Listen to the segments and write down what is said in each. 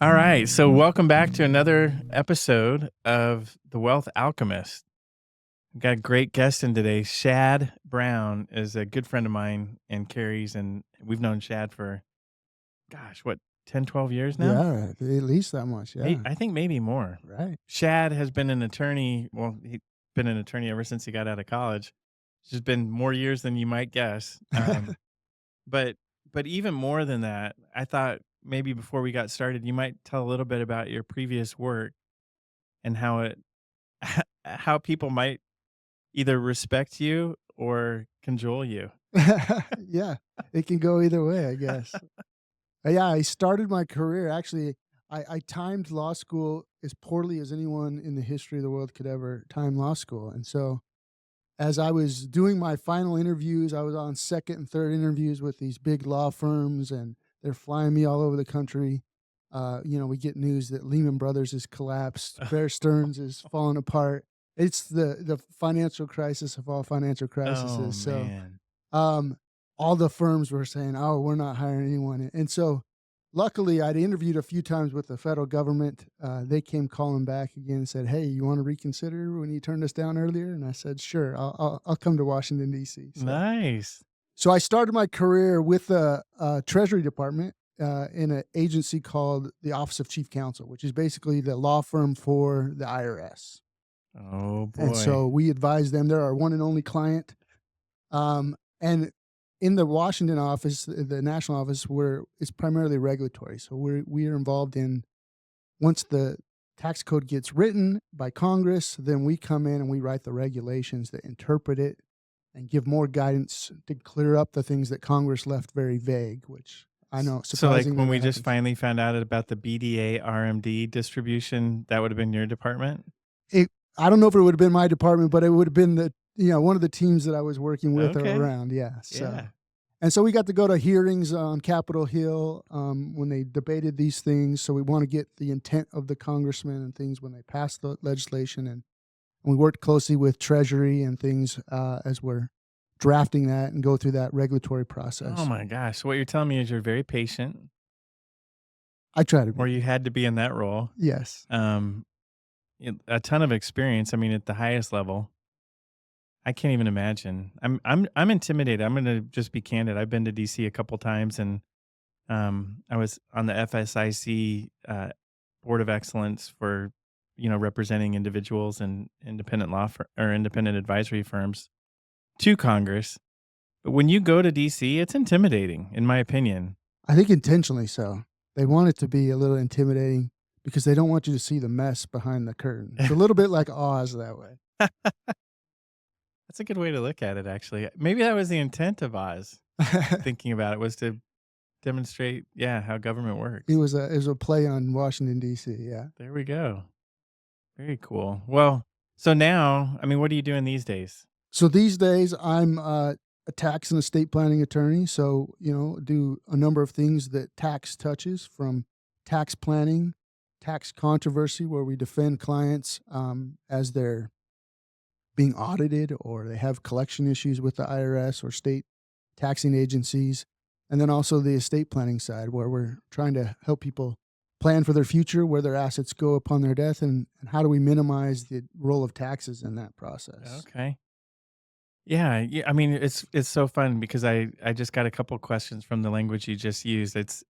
All right. So, welcome back to another episode of The Wealth Alchemist. We've got a great guest in today. Shad Brown is a good friend of mine and Carrie's, and we've known Shad for, gosh, what, 10, 12 years now? Yeah, at least that much, yeah. I think maybe more. Right. Shad has been an attorney. Well, he's been an attorney ever since he got out of college. It's just been more years than you might guess. But but even more than that, I thought maybe before we got started, you might tell a little bit about your previous work and how it how people might either respect you or cajole you. Yeah, it can go either way, I guess. Yeah, I started my career actually, I timed law school as poorly as anyone in the history of the world could ever time law school, and so, as I was doing my final interviews, I was on 2nd and 3rd interviews with these big law firms, and they're flying me all over the country. We get news that Lehman Brothers has collapsed, Bear Stearns is falling apart. It's the financial crisis of all financial Oh, crises. So, man. um, all the firms were saying, "Oh, we're not hiring anyone." And so, luckily, I'd interviewed a few times with the federal government. They came calling back again and said, "Hey, you want to reconsider when you turned us down earlier?" And I said, "Sure, I'll come to Washington D.C." Nice. So I started my career with the Treasury Department in an agency called the Office of Chief Counsel, which is basically the law firm for the IRS. Oh, And boy. so we advise them. They're our one and only client. And in the Washington office, the national office, where it's primarily regulatory. So we are involved in once the tax code gets written by Congress, then we come in and we write the regulations that interpret it and give more guidance to clear up the things that Congress left very vague, which I know So, like, surprisingly when we that just happens. finally found out about the BDA RMD distribution, that would have been your department? It I don't know if it would have been my department, but it would have been one of the teams that I was working with or Okay. around, yeah, Yeah. so we got to go to hearings on Capitol Hill, when they debated these things, so we wanna get the intent of the congressman and things when they passed the legislation, and we worked closely with Treasury and things, as we're drafting that and go through that regulatory Oh process. my gosh. So what you're telling me is you're very patient, I try to or be. you had to be in that role. Yes. Um, a ton of experience. I mean, at the highest level. I can't even imagine. I'm intimidated. I'm gonna just be candid. I've been to DC a couple times, and I was on the FSIC Board of Excellence for representing individuals and independent or independent advisory firms to Congress. But when you go to DC, it's intimidating, in my opinion. I think intentionally so. They want it to be a little intimidating because they don't want you to see the mess behind the curtain. It's a little bit like Oz that way. That's a good way to look at it, actually. Maybe that was the intent of Oz. Thinking about it was to demonstrate, yeah, how government It works. was a play on Washington, D.C., yeah. There we go. Very cool. Well, so now, I mean, what are you doing these days? So these days, I'm a tax and estate planning attorney. So, do a number of things that tax touches, from tax planning, tax controversy, where we defend clients as they're being audited or they have collection issues with the IRS or state taxing agencies. And then also the estate planning side, where we're trying to help people plan for their future, where their assets go upon their death, and how do we minimize the role of taxes in that process. Okay. Yeah, yeah. I mean, it's so fun because I just got a couple questions from the language you just used. It's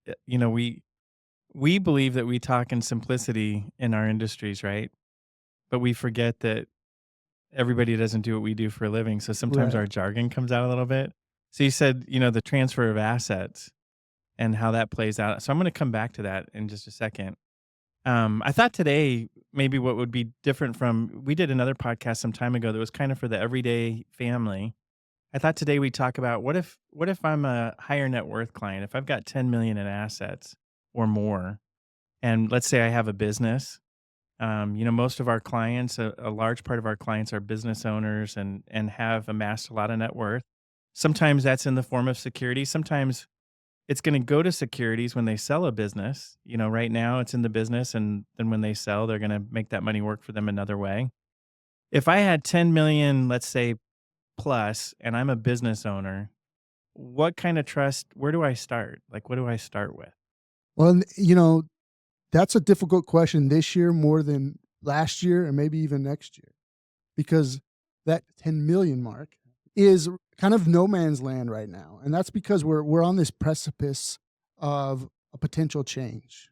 we believe that we talk in simplicity in our industries, right? But we forget that everybody doesn't do what we do for a living. So sometimes Right. our jargon comes out a little bit. So you said, the transfer of assets and how that plays out. So I'm going to come back to that in just a second. I thought today maybe what would be different from we did another podcast some time ago that was kind of for the everyday family. I thought today we'd talk about what if I'm a higher net worth client, if I've got 10 million in assets or more, and let's say I have a business. Most of our clients, a large part of our clients are business owners and have amassed a lot of net worth. Sometimes that's in the form of security. Sometimes it's gonna go to securities when they sell a business. Right now it's in the business, and then when they sell, they're gonna make that money work for them another way. If I had 10 million, let's say, plus, and I'm a business owner, what kind of trust where do I start? Like, what do I start with? Well, That's a difficult question this year more than last year and maybe even next year, because that 10 million mark is kind of no man's land right now. And that's because we're on this precipice of a potential change.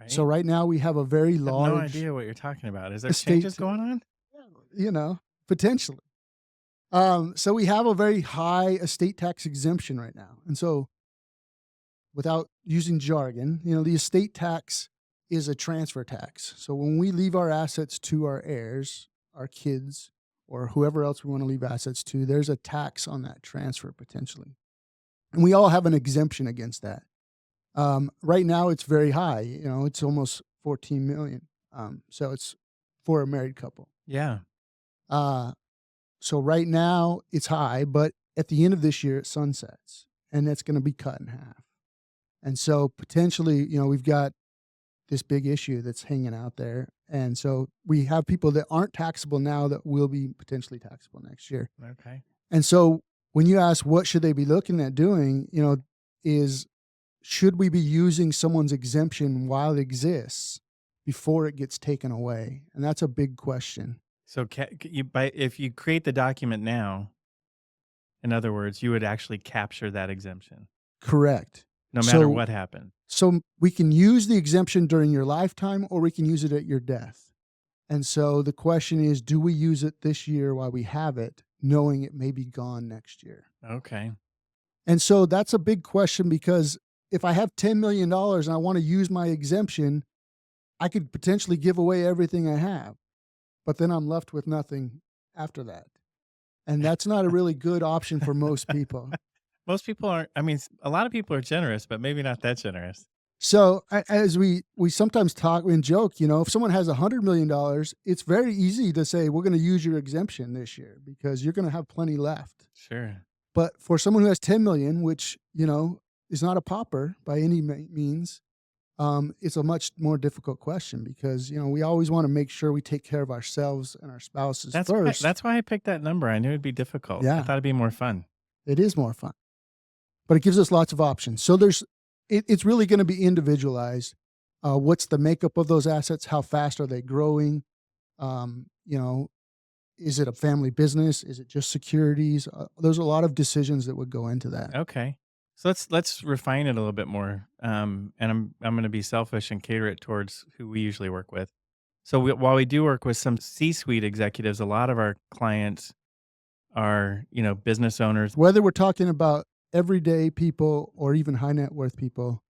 So Right? right now we have a very I have no large idea what you're talking about. Is there changes estate, going on? you know, potentially. So we have a very high estate tax exemption right now. And so without using jargon, the estate tax is a transfer tax. So when we leave our assets to our heirs, our kids, or whoever else we want to leave assets to, there's a tax on that transfer potentially. And we all have an exemption against that. Right now, it's very high. It's almost 14 million. So it's for a married couple. Yeah. Uh, so right now, it's high, but at the end of this year, it sunsets, and that's going to be cut in half. And so potentially, we've got this big issue that's hanging out there. And so we have people that aren't taxable now that will be potentially taxable next year. Okay. And so when you ask what should they be looking at doing, is should we be using someone's exemption while it exists before it gets taken away? And that's a big question. So if you create the document now, in other words, you would actually capture that exemption Correct. no matter So what happened. So we can use the exemption during your lifetime or we can use it at your death. And so the question is, do we use it this year while we have it, knowing it may be gone next year? Okay. And so that's a big question, because if I have $10 million and I want to use my exemption, I could potentially give away everything I have, but then I'm left with nothing after that. And that's not a really good option for most people. Most people aren't. I mean, a lot of people are generous, but maybe not that generous. So as we sometimes talk and joke, if someone has $100 million, it's very easy to say, we're going to use your exemption this year because you're going to have plenty left. Sure. But for someone who has 10 million, which, is not a pauper by any means, it's a much more difficult question because, we always want to make sure we take care of ourselves and our spouses first. That's why I picked that number. I knew it'd be difficult. I Yeah, thought it'd be more fun. it is more fun, but it gives us lots of options. So it's really going to be individualized. What's the makeup of those assets? How fast are they growing? Is it a family business? Is it just securities? There's a lot of decisions that would go into that. Okay. So let's refine it a little bit more. And I'm going to be selfish and cater it towards who we usually work with. So while we do work with some C-suite executives, a lot of our clients are, business owners. Whether we're talking about everyday people or even high net worth people,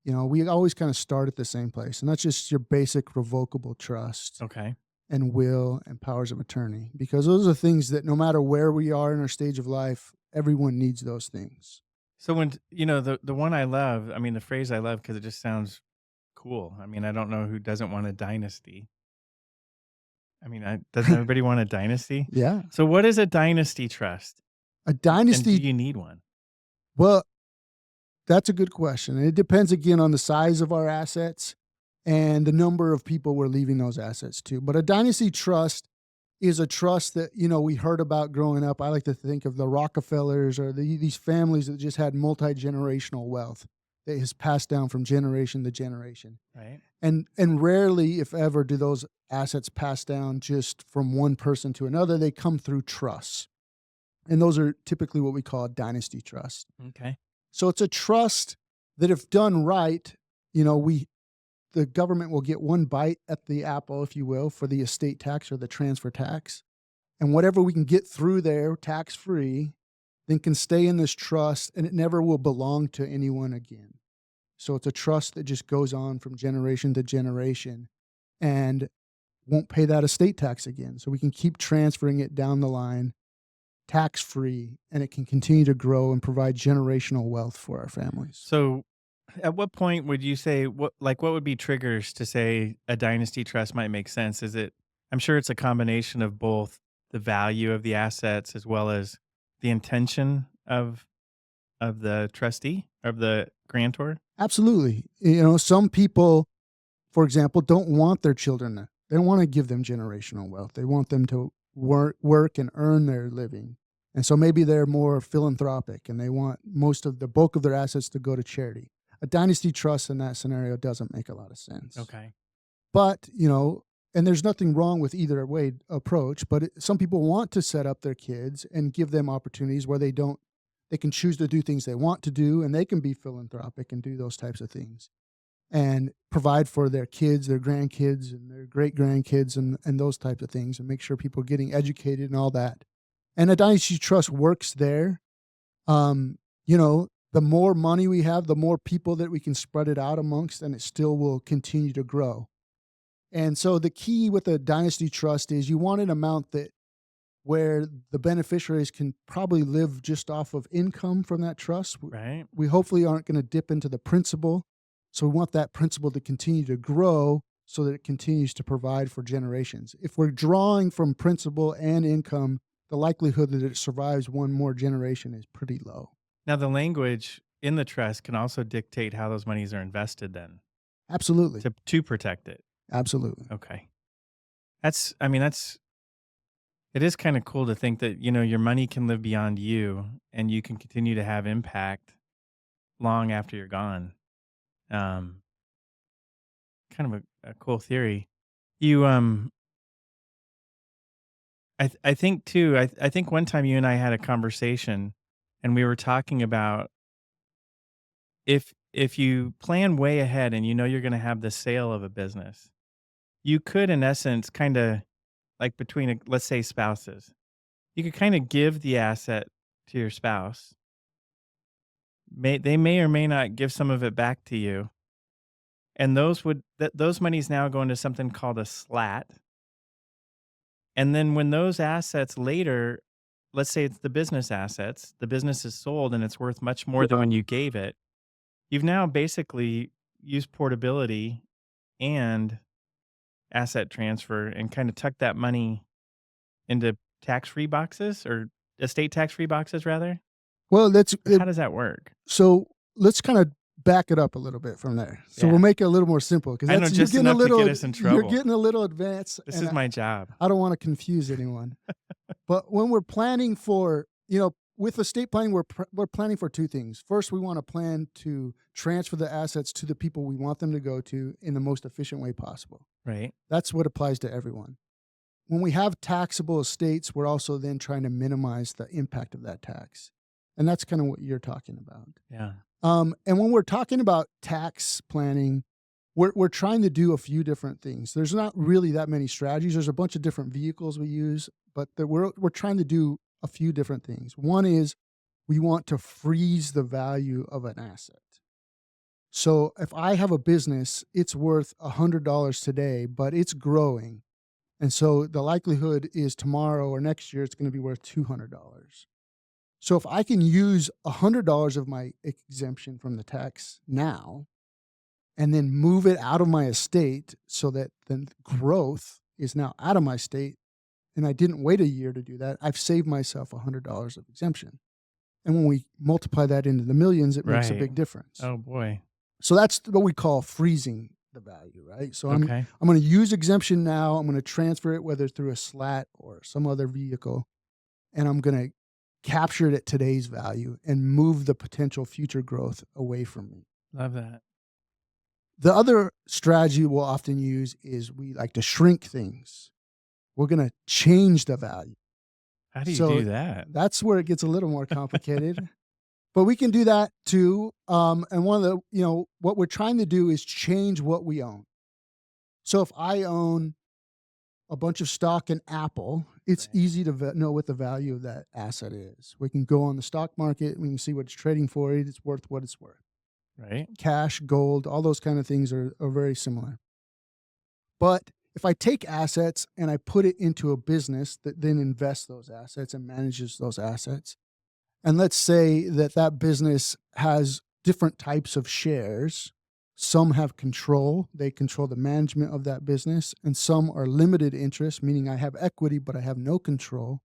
we always kind of start at the same place. And that's just your basic revocable trust Okay. and will and powers of attorney, because those are things that no matter where we are in our stage of life, everyone needs those things. So when, the one I love, I mean, the phrase I love because it just sounds cool. I mean, I don't know who doesn't want a dynasty. I mean, doesn't everybody want a dynasty? Yeah. So what is a dynasty trust? A And do dynasty, you need one? well, that's a good question. And it depends again on the size of our assets and the number of people we're leaving those assets to. But a dynasty trust is a trust that, we heard about growing up. I like to think of the Rockefellers or these families that just had multi-generational wealth that has passed down from generation to generation. Right. And rarely, if ever, do those assets pass down just from one person to another. They come through trusts. And those are typically what we call a dynasty trust. Okay. So it's a trust that, if done right, the government will get one bite at the apple, if you will, for the estate tax or the transfer tax. And whatever we can get through there tax-free, then can stay in this trust, and it never will belong to anyone again. So it's a trust that just goes on from generation to generation and won't pay that estate tax again. So we can keep transferring it down the line tax-free, and it can continue to grow and provide generational wealth for our families. So at what point would you say what would be triggers to say a dynasty trust might make sense? I'm sure it's a combination of both the value of the assets as well as the intention of the trustee, of the grantor? Absolutely. Some people, for example, don't want their children. They don't want to give them generational wealth. They want them to work and earn their living. And so maybe they're more philanthropic and they want the bulk of their assets to go to charity. a dynasty trust in that scenario doesn't make a lot of sense. Okay. But, and there's nothing wrong with either way approach, but some people want to set up their kids and give them opportunities where they can choose to do things they want to do, and they can be philanthropic and do those types of things and provide for their kids, their grandkids, and their great grandkids, and those types of things, and make sure people are getting educated and all that. And a dynasty trust works there. Um, the more money we have, the more people that we can spread it out amongst, and it still will continue to grow. And so the key with a dynasty trust is you want an amount that where the beneficiaries can probably live just off of income from that trust. Right. We hopefully aren't going to dip into the principal. So we want that principal to continue to grow so that it continues to provide for generations. If we're drawing from principal and income, the likelihood that it survives one more generation is pretty low. Now, the language in the trust can also dictate how those monies are invested then Absolutely. to protect it. Absolutely. Okay. It is kind of cool to think that, your money can live beyond you and you can continue to have impact long after you're gone. Um, Kind of a cool theory. You, I think too, I think one time you and I had a conversation and we were talking about if you plan way ahead and you're going to have the sale of a business, you could in essence kind of like between let's say spouses, you could kind of give the asset to your spouse. They may or may not give some of it back to you, and those monies now go into something called a slat. And then when those assets later, let's say it's the business assets, the business is sold and it's worth much more than when you gave it. You've now basically used portability and asset transfer and kind of tucked that money into tax-free boxes or estate tax-free boxes rather? Well, How does that work? so let's kind of back it up a little bit from there. So we'll Yeah. make it a little more simple because I know just enough to get us in you're trouble. getting a little advanced. This and is my job. I don't want to confuse anyone. But when we're planning for, with estate planning, we're planning for two things. First, we want to plan to transfer the assets to the people we want them to go to in the most efficient way possible. Right. That's what applies to everyone. When we have taxable estates, we're also then trying to minimize the impact of that tax. And that's kind of what you're talking about. Yeah. And when we're talking about tax planning, we're trying to do a few different things. There's not really that many strategies. There's a bunch of different vehicles we use, but we're trying to do a few different things. One is we want to freeze the value of an asset. So if I have a business, it's worth $100 today, but it's growing. And so the likelihood is tomorrow or next year, it's going to be worth $200. So if I can use $100 of my exemption from the tax now and then move it out of my estate so that the growth is now out of my estate, and I didn't wait a year to do that, I've saved myself $100 of exemption. And when we multiply that into the millions, it makes a Right. big difference. Oh boy. So that's what we call freezing the value, right? So Okay. I'm going to use exemption now. I'm going to transfer it, whether through a slat or some other vehicle, and I'm going to capture it at today's value and move the potential future growth away from me. Love that. The other strategy we'll often use is we like to shrink things. We're going to change the value. How do you So do that? that's where it gets a little more complicated. But we can do that too. And one of the, what we're trying to do is change what we own. So if I own a bunch of stock in Apple, it's Right. easy to know what the value of that asset is. We can go on the stock market, we can see what it's trading for. It's worth what it's worth. Right. Cash, gold, all those kind of things are very similar. But if I take assets and I put it into a business that then invests those assets and manages those assets, and let's say that business has different types of shares. Some have control. They control the management of that business. And some are limited interest, meaning I have equity, but I have no control.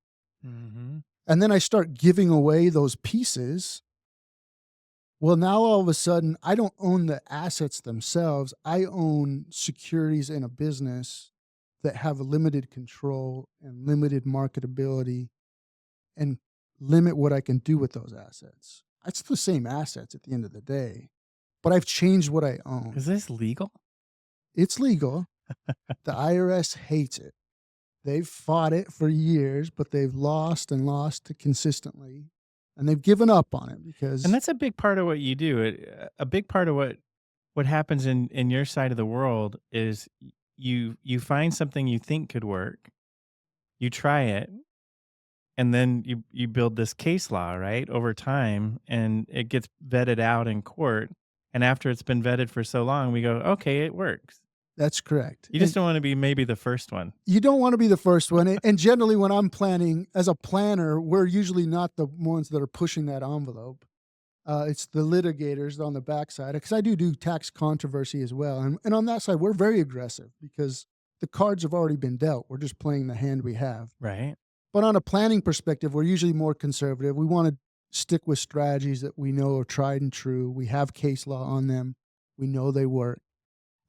Mm-hmm. And then I start giving away those pieces. Well, now all of a sudden, I don't own the assets themselves. I own securities in a business that have limited control and limited marketability and limit what I can do with those assets. It's the same assets at the end of the day, but I've changed what I own. Is this legal? It's legal. The IRS hates it. They've fought it for years, but they've lost and lost consistently, and they've given up on it And because that's a big part of what you do. A big part of what happens in your side of the world is you find something you think could work, you try it, and then you build this case law, right, over time, and it gets vetted out in court. And after it's been vetted for so long, we go, okay, it works. that's correct. You just And don't want to be maybe the first one. you don't want to be the first one. And generally, when I'm planning as a planner, we're usually not the ones that are pushing that envelope. It's the litigators on the backside because I do tax controversy as well. And on that side, we're very aggressive because the cards have already been dealt. We're just playing the hand we have. Right. But on a planning perspective, we're usually more conservative. We want to stick with strategies that we know are tried and true. We have case law on them. We know they work.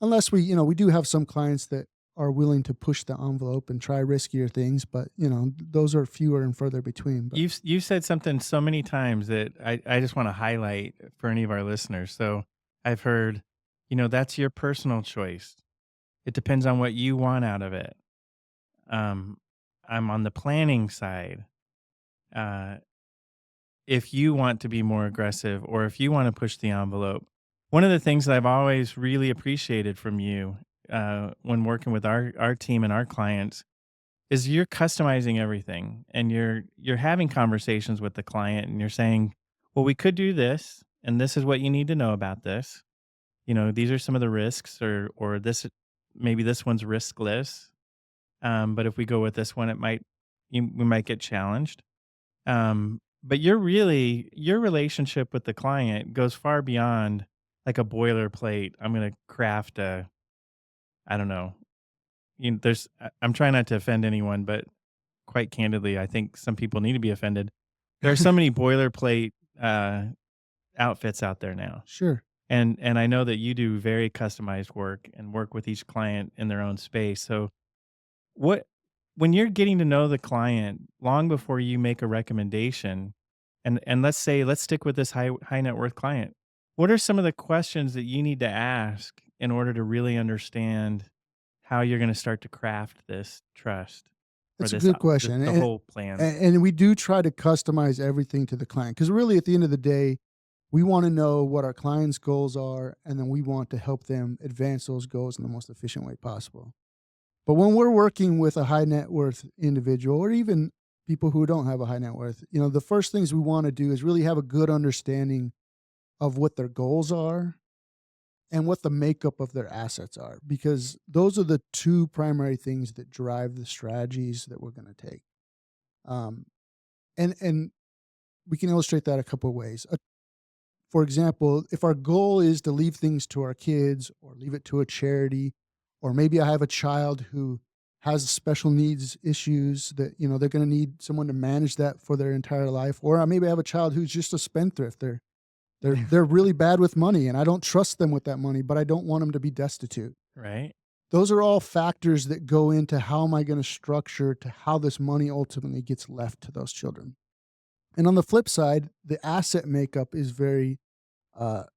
Unless we do have some clients that are willing to push the envelope and try riskier things, but those are fewer and further between. But You've said something so many times that I just want to highlight for any of our listeners. So I've heard, that's your personal choice. It depends on what you want out of it. Um, I'm on the planning side. Uh, if you want to be more aggressive or if you want to push the envelope, one of the things that I've always really appreciated from you when working with our team and our clients is you're customizing everything and you're having conversations with the client and you're saying, well, we could do this and this is what you need to know about this. These are some of the risks or this maybe this one's riskless. But if we go with this one, we might get challenged. But your relationship with the client goes far beyond like a boilerplate. I'm going to craft I don't know. I'm trying not to offend anyone, but quite candidly, I think some people need to be offended. There are so many boilerplate outfits out there now. sure. And I know that you do very customized work and work with each client in their own space. So what when you're getting to know the client long before you make a recommendation, and let's stick with this high net worth client. What are some of the questions that you need to ask in order to really understand how you're going to start to craft this trust or It's a good question. the whole plan? And we do try to customize everything to the client because really at the end of the day, we want to know what our clients' goals are, and then we want to help them advance those goals in the most efficient way possible. But when we're working with a high net worth individual or even people who don't have a high net worth, the first things we want to do is really have a good understanding of what their goals are and what the makeup of their assets are, because those are the two primary things that drive the strategies that we're going to take. Um, and we can illustrate that a couple of ways. For example, if our goal is to leave things to our kids or leave it to a charity, or maybe I have a child who has special needs issues that, they're going to need someone to manage that for their entire life. Or maybe I have a child who's just a spendthrift. They're really bad with money and I don't trust them with that money, but I don't want them to be destitute. Right? Those are all factors that go into how am I going to structure to how this money ultimately gets left to those children. And on the flip side, the asset makeup is very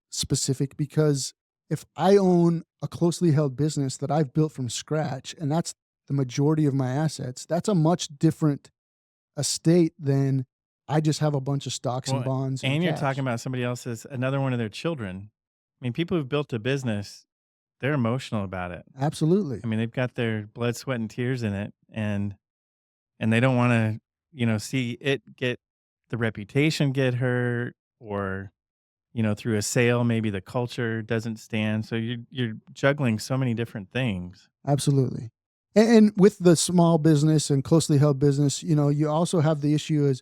specific because if I own a closely held business that I've built from scratch and that's the majority of my assets, that's a much different estate than I just have a bunch of stocks and Well, bonds and and you're cash. talking about somebody else's another one of their children. I mean, people who've built a business, they're emotional about it. Absolutely. I mean, they've got their blood, sweat, and tears in it, and they don't want to, see it get the reputation get hurt, or through a sale, maybe the culture doesn't stand. So you're juggling so many different things. Absolutely. And with the small business and closely held business, you also have the issue is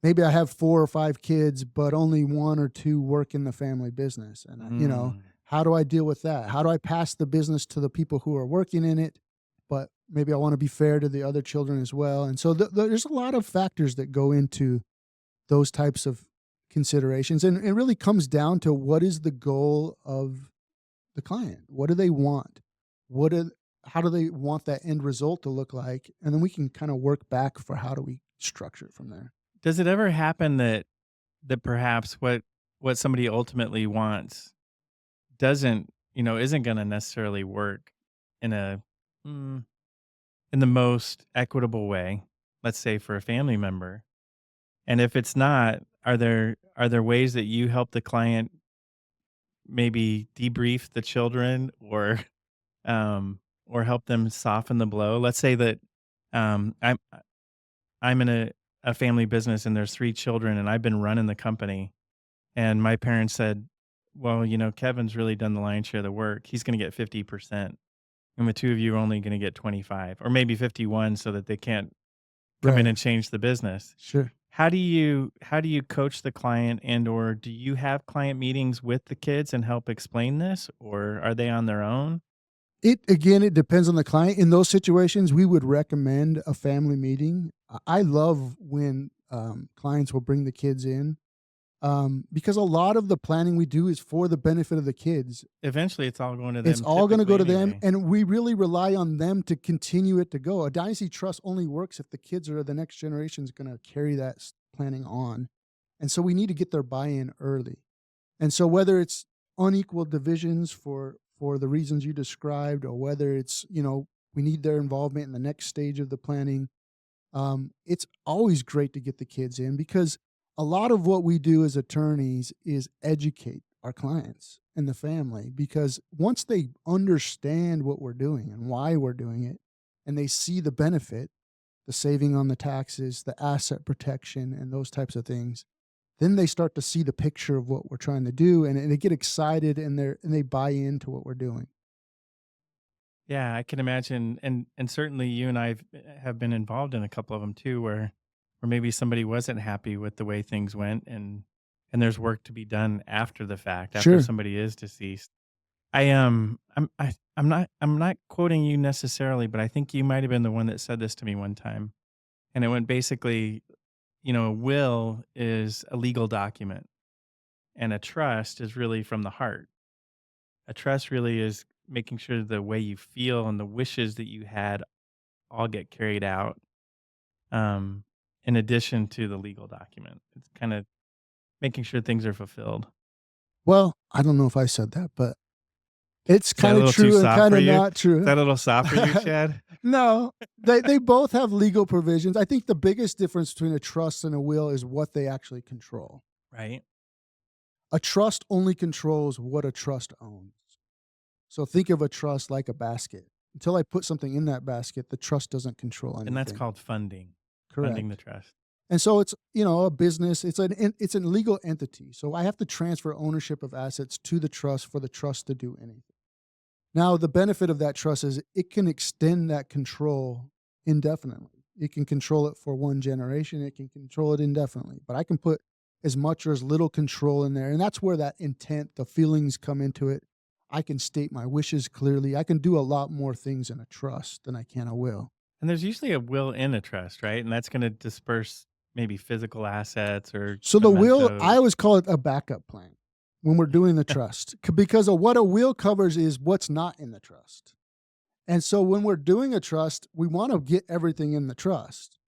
maybe I have 4 or 5 kids, but only 1 or 2 work in the family business. And, Mm, how do I deal with that? How do I pass the business to the people who are working in it? But maybe I want to be fair to the other children as well. And so there's a lot of factors that go into those types of considerations. And it really comes down to what is the goal of the client? What do they want? What are, how do they want that end result to look like? And then we can kind of work back for how do we structure it from there. does it ever happen that perhaps what somebody ultimately wants doesn't, isn't going to necessarily work in a mm, in the most equitable way, let's say for a family member. And if it's not, are there ways that you help the client maybe debrief the children or help them soften the blow? Let's say that I'm in a family business and there's 3 children and I've been running the company and my parents said, "Well, Kevin's really done the lion's share of the work. He's going to get 50%. And the two of you are only going to get 25 or maybe 51 so that they can't come in Right. and change the business." Sure. How do you coach the client and or do you have client meetings with the kids and help explain this or are they on their own? It depends on the client. In those situations, we would recommend a family meeting. I love when clients will bring the kids in, because a lot of the planning we do is for the benefit of the kids. Eventually it's all going to It's them all going to typically go to them, anyway. and we really rely on them to continue it to go. A dynasty trust only works if the kids or the next generation is going to carry that planning on, and so we need to get their buy-in early. And so whether it's unequal divisions for the reasons you described, or whether it's we need their involvement in the next stage of the planning, it's always great to get the kids in, because a lot of what we do as attorneys is educate our clients and the family, because once they understand what we're doing and why we're doing it, and they see the benefit, the saving on the taxes, the asset protection, and those types of things, then they start to see the picture of what we're trying to do, and they get excited, and they buy into what we're doing. Yeah, I can imagine, and certainly you and have been involved in a couple of them too, where maybe somebody wasn't happy with the way things went, and there's work to be done after the fact, after Sure. somebody is deceased. I'm not quoting you necessarily, but I think you might have been the one that said this to me one time, and it went basically, a will is a legal document, and a trust is really from the heart. A trust really is making sure the way you feel and the wishes that you had all get carried out, um, in addition to the legal document. It's kind of making sure things are fulfilled. Well, I don't know if I said that, but it's Is that a kinda little too true and soft for kinda you? not Is true. that a little soft for you, Chad? No, they both have legal provisions. I think the biggest difference between a trust and a will is what they actually control. Right. A trust only controls what a trust owns. So think of a trust like a basket. Until I put something in that basket, the trust doesn't control And that's anything. called funding the Correct. trust. And so it's, a business, it's a legal entity. So I have to transfer ownership of assets to the trust for the trust to do anything. Now, the benefit of that trust is it can extend that control indefinitely. It can control it for one generation, it can control it indefinitely. But I can put as much or as little control in there. And that's where that intent, the feelings come into it. I can state my wishes clearly. I can do a lot more things in a trust than I can a will. And there's usually a will in a trust, right? And that's gonna disperse maybe physical assets or So the will, I mementos. always call it a backup plan when we're doing the trust, because of what a will covers is what's not in the trust. And so when we're doing a trust, we want to get everything in the trust,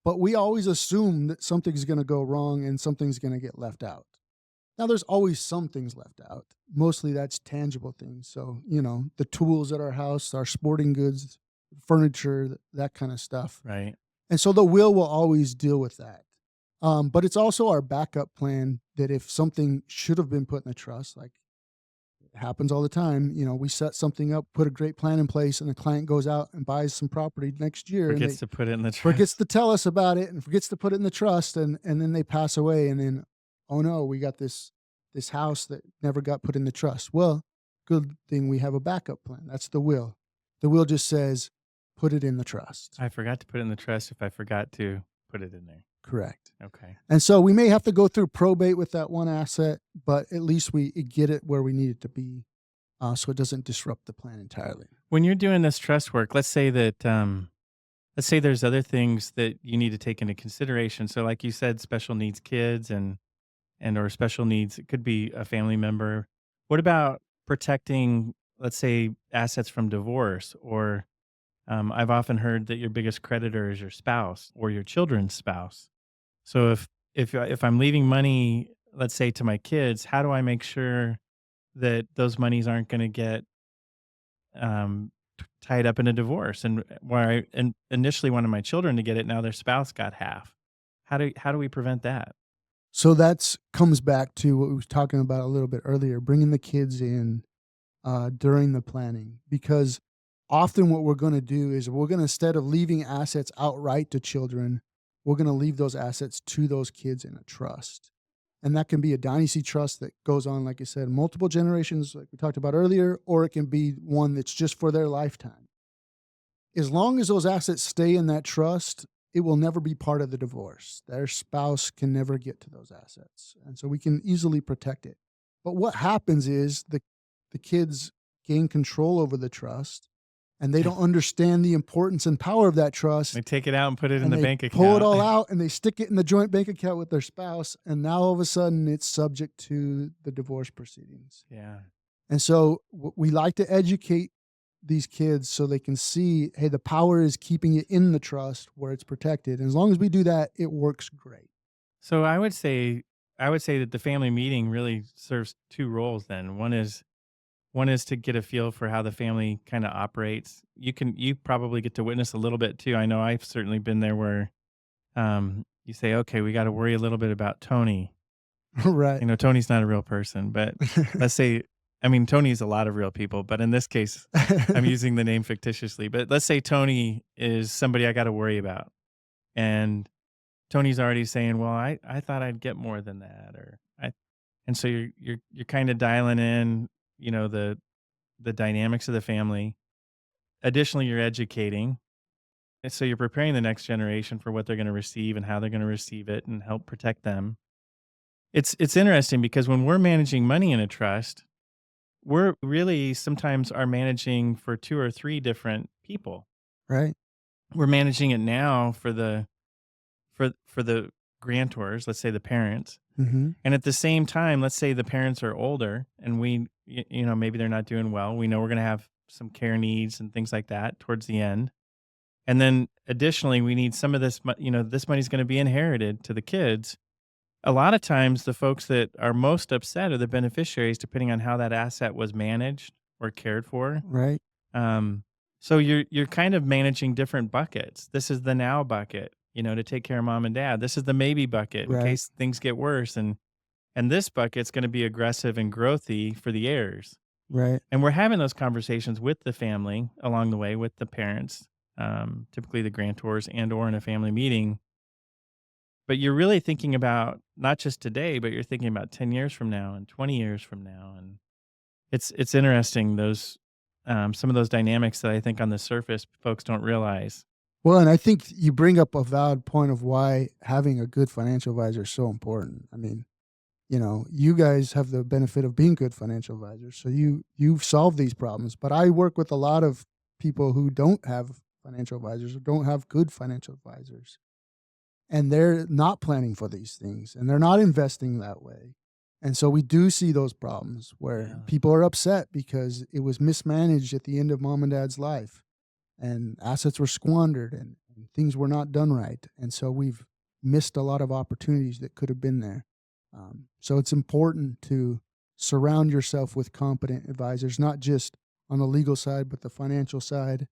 but we always assume that something's going to go wrong and something's going to get left out. Now, there's always some things left out. Mostly that's tangible things. So, the tools at our house, our sporting goods, furniture, that kind of stuff. Right. And so the will always deal with that. But it's also our backup plan that if something should have been put in the trust, like it happens all the time, we set something up, put a great plan in place, and the client goes out and buys some property next year, and Forgets they to put it in the forgets trust. to tell us about it and forgets to put it in the trust, and then they pass away, and then, oh no, we got this house that never got put in the trust. Well, good thing we have a backup plan. That's the will. The will just says put it in the trust. I forgot to put it in the trust if I forgot to put it in there. Correct. Okay. And so we may have to go through probate with that one asset, but at least we get it where we need it to be, so it doesn't disrupt the plan entirely. When you're doing this trust work, let's say there's other things that you need to take into consideration. So like you said, special needs kids and or special needs, it could be a family member. What about protecting, let's say, assets from divorce or I've often heard that your biggest creditor is your spouse or your children's spouse. So if I'm leaving money, let's say to my kids, how do I make sure that those monies aren't going to get tied up in a divorce. And where initially wanted my children to get it, now their spouse got half. How do we prevent that? So that's comes back to what we was talking about a little bit earlier, bringing the kids in during the planning, because often what we're going to do is we're going to, instead of leaving assets outright to children, we're going to leave those assets to those kids in a trust. And that can be a dynasty trust that goes on, like I said, multiple generations, like we talked about earlier, or it can be one that's just for their lifetime. As long as those assets stay in that trust, it will never be part of the divorce. Their spouse can never get to those assets. And so we can easily protect it. But what happens is the kids gain control over the trust, and they don't understand the importance and power of that trust, They take it out and put it in and the they bank pull it account. all out and they stick it in the joint bank account with their spouse, and now all of a sudden it's subject to the divorce proceedings. Yeah. And so we like to educate these kids so they can see, hey, the power is keeping it in the trust where it's protected. And as long as we do that, it works great. So I would say that the family meeting really serves two roles then. One is to get a feel for how the family kind of operates. You probably get to witness a little bit too. I know I've certainly been there where you say, okay, we got to worry a little bit about Tony. Right. Tony's not a real person, but let's say, I mean, Tony's a lot of real people, but in this case, I'm using the name fictitiously. But let's say Tony is somebody I got to worry about. And Tony's already saying, well, I thought I'd get more than that. And so you're kind of dialing in, the dynamics of the family. Additionally, you're educating. And so you're preparing the next generation for what they're going to receive and how they're going to receive it and help protect them. It's interesting because when we're managing money in a trust, we're really sometimes are managing for two or three different people. Right. We're managing it now for the grantors, let's say the parents. Hmm. And at the same time, let's say the parents are older and maybe they're not doing well. We know we're going to have some care needs and things like that towards the end. And then additionally, we need some of this, this money's going to be inherited to the kids. A lot of times, the folks that are most upset are the beneficiaries, depending on how that asset was managed or cared for. Right. Um, so you're kind of managing different buckets. This is the now bucket, to take care of mom and dad. This is the maybe bucket in Right. case things get worse, and this bucket's going to be aggressive and growthy for the heirs. Right. And we're having those conversations with the family along the way, with the parents, typically the grantors and or in a family meeting. But you're really thinking about not just today, but you're thinking about 10 years from now and 20 years from now. And it's interesting, those some of those dynamics that I think on the surface folks don't realize. Well, and I think you bring up a valid point of why having a good financial advisor is so important. I mean, you guys have the benefit of being good financial advisors, so you've solved these problems. But I work with a lot of people who don't have financial advisors or don't have good financial advisors, and they're not planning for these things and they're not investing that way. And so we do see those problems where Yeah. people are upset because it was mismanaged at the end of mom and dad's life, and assets were squandered, and things were not done right. And so we've missed a lot of opportunities that could have been there. So it's important to surround yourself with competent advisors, not just on the legal side, but the financial side.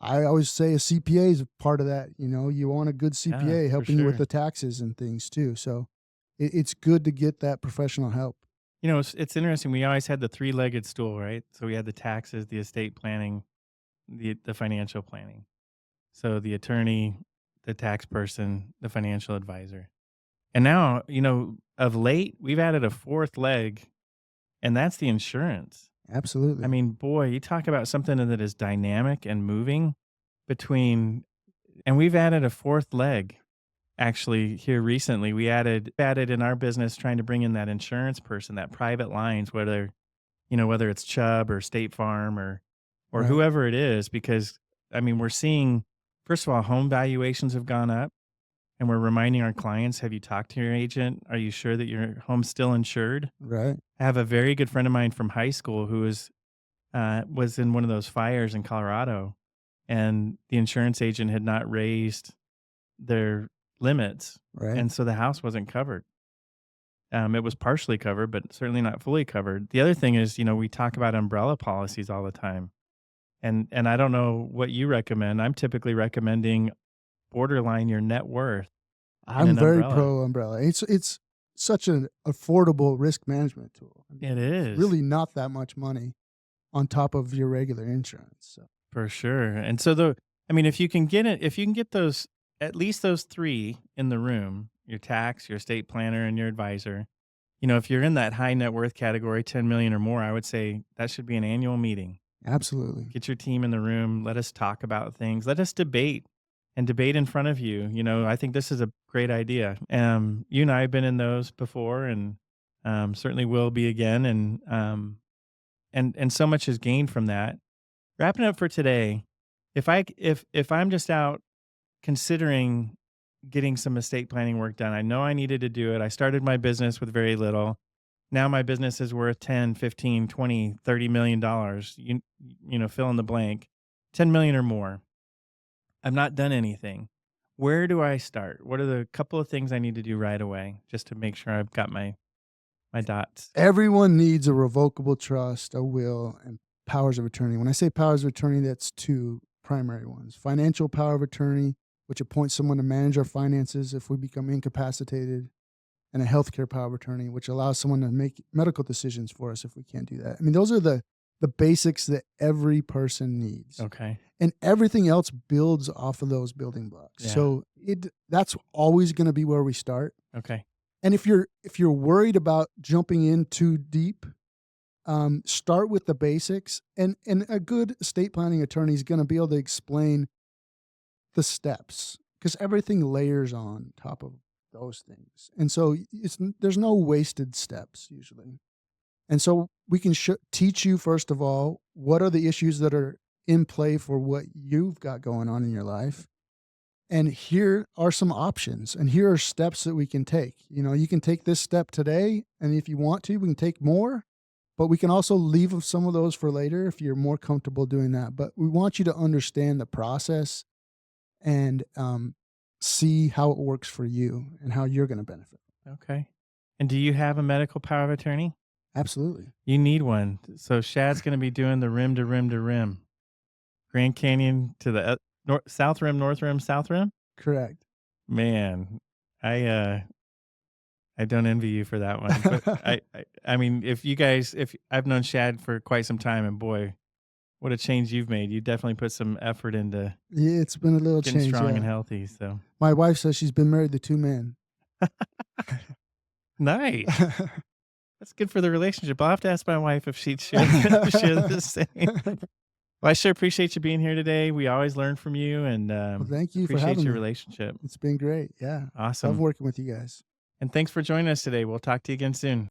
I always say a CPA is a part of that. You want a good Yeah, CPA for helping you with sure. the taxes and things too. So it's good to get that professional help. It's interesting. We always had the three-legged stool, right? So we had the taxes, the estate planning, the financial planning. So the attorney, the tax person, the financial advisor. And now, of late, we've added a fourth leg, and that's the insurance. I Absolutely. mean, boy, you talk about something that is dynamic and moving between, and we've added a fourth leg actually here recently. We added in our business, trying to bring in that insurance person, that private lines, whether it's Chubb or State Farm or Right. whoever it is, because I mean, we're seeing, first of all, home valuations have gone up, and we're reminding our clients, have you talked to your agent? Are you sure that your home's still insured? Right. I have a very good friend of mine from high school who was in one of those fires in Colorado, and the insurance agent had not raised their limits, Right. and so the house wasn't covered. It was partially covered, but certainly not fully covered. The other thing is, we talk about umbrella policies all the time. And I don't know what you recommend. I'm typically recommending borderline your net worth in I'm an very umbrella. pro umbrella. It's such an affordable risk management tool. I It mean, it's is. really not that much money on top of your regular insurance. So For sure. And so if you can get it, if you can get those, at least those three in the room, your tax, your estate planner, and your advisor, if you're in that high net worth category, 10 million or more, I would say that should be an annual meeting. absolutely. Get your team in the room. Let us talk about things. Let us debate and debate in front of you. I think this is a great idea. You and I have been in those before, and certainly will be again. And so much is gained from that. Wrapping up for today, if I'm just out considering getting some estate planning work done, I know I needed to do it. I started my business with very little. Now my business is worth 10, 15, 20, 30 million dollars. Fill in the blank. 10 million or more. I've not done anything. Where do I start? What are the couple of things I need to do right away just to make sure I've got my dots? Everyone needs a revocable trust, a will, and powers of attorney. When I say powers of attorney, that's two primary ones: financial power of attorney, which appoints someone to manage our finances if we become incapacitated, and a healthcare power of attorney, which allows someone to make medical decisions for us if we can't do that. I mean, those are the basics that every person needs. Okay. And everything else builds off of those building blocks. Yeah. So that's always going to be where we start. Okay. And if you're worried about jumping in too deep, start with the basics. And a good estate planning attorney is going to be able to explain the steps, because everything layers on top of those things. And so there's no wasted steps usually. And so we can teach you, first of all, what are the issues that are in play for what you've got going on in your life. And here are some options, and here are steps that we can take. You can take this step today, and if you want to, we can take more, but we can also leave some of those for later if you're more comfortable doing that. But we want you to understand the process and see how it works for you and how you're going to benefit. Okay. And do you have a medical power of attorney? Absolutely. You need one. So Shad's going to be doing the rim to rim to rim. Grand Canyon to the south rim, north rim, south rim? Correct. Man, I don't envy you for that one. But I mean, if I've known Shad for quite some time, and boy, what a change you've made. You definitely put some effort into Yeah, it's been a little getting change. strong Yeah. and healthy. So My wife says she's been married to two men. nice. That's good for the relationship. I'll have to ask my wife if she'd share the same. Well, I sure appreciate you being here today. We always learn from you, and Well, thank you for appreciate having your me. relationship. It's been great. Yeah. Love Awesome. working with you guys. And thanks for joining us today. We'll talk to you again soon.